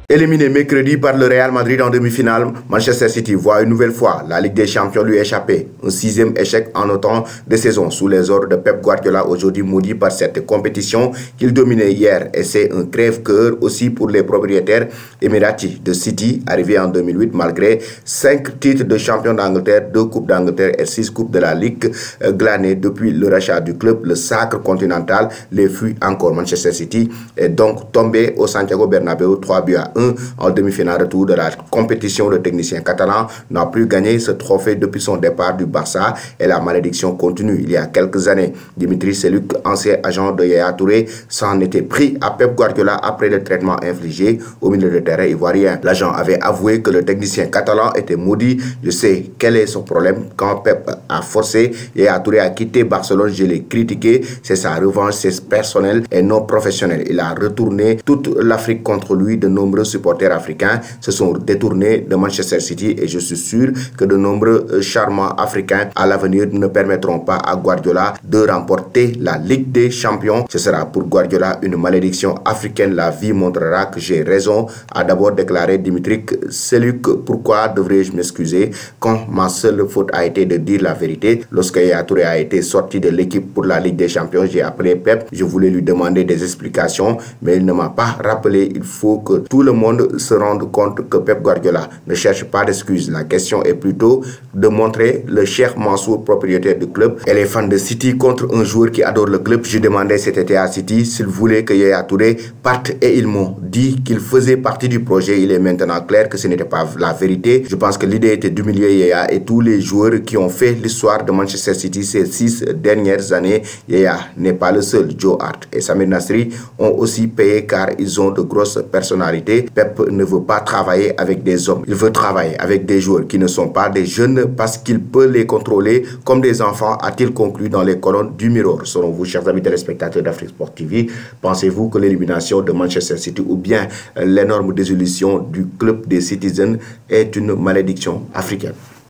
Éliminé mercredi par le Real Madrid en demi-finale, Manchester City voit une nouvelle fois la Ligue des Champions lui échapper. Un sixième échec en autant de saison sous les ordres de Pep Guardiola, aujourd'hui maudit par cette compétition qu'il dominait hier. Et c'est un crève-cœur aussi pour les propriétaires émiratis de City, arrivés en 2008 malgré 5 titres de champion d'Angleterre, 2 coupes d'Angleterre et 6 coupes de la Ligue glanées depuis le rachat du club. Le sacre continental les fuit encore. Manchester City est donc tombé au Santiago Bernabéu 3-1 en demi-finale retour de la compétition. Le technicien catalan n'a plus gagné ce trophée depuis son départ du Barça et la malédiction continue. Il y a quelques années, Dimitri Seluk, ancien agent de Yaya Touré, s'en était pris à Pep Guardiola après le traitement infligé au milieu de terrain ivoirien. L'agent avait avoué que le technicien catalan était maudit. Je sais quel est son problème. Quand Pep a forcé Yaya Touré à quitter Barcelone, je l'ai critiqué. C'est sa revanche, c'est personnel et non professionnel. Il a retourné toute l'Afrique contre lui. De nombreux supporters africains se sont détournés de Manchester City et je suis sûr que de nombreux charmants africains à l'avenir ne permettront pas à Guardiola de remporter la Ligue des Champions. Ce sera pour Guardiola une malédiction africaine. La vie montrera que j'ai raison, a d'abord déclaré Dimitri Seluk. Pourquoi devrais-je m'excuser quand ma seule faute a été de dire la vérité? Lorsque Yaya Touré a été sorti de l'équipe pour la Ligue des Champions, j'ai appelé Pep. Je voulais lui demander des explications, mais il ne m'a pas rappelé. Il faut que tout le monde se rende compte que Pep Guardiola ne cherche pas d'excuses. La question est plutôt de montrer le Cheikh Mansour, propriétaire du club, et les fans de City contre un joueur qui adore le club. Je demandais cet été à City s'ils voulaient que Yaya Touré parte et ils m'ont dit qu'il faisait partie du projet. Il est maintenant clair que ce n'était pas la vérité. Je pense que l'idée était d'humilier Yaya et tous les joueurs qui ont fait l'histoire de Manchester City ces 6 dernières années. Yaya n'est pas le seul. Joe Hart et Samir Nasri ont aussi payé car ils ont de grosses personnalités. Pep ne veut pas travailler avec des hommes. Il veut travailler avec des joueurs qui ne sont pas des jeunes parce qu'il peut les contrôler comme des enfants, a-t-il conclu dans les colonnes du Mirror. Selon vous, chers amis téléspectateurs d'Afrique Sport TV, pensez-vous que l'élimination de Manchester City ou bien l'énorme désillusion du club des Citizens est une malédiction africaine?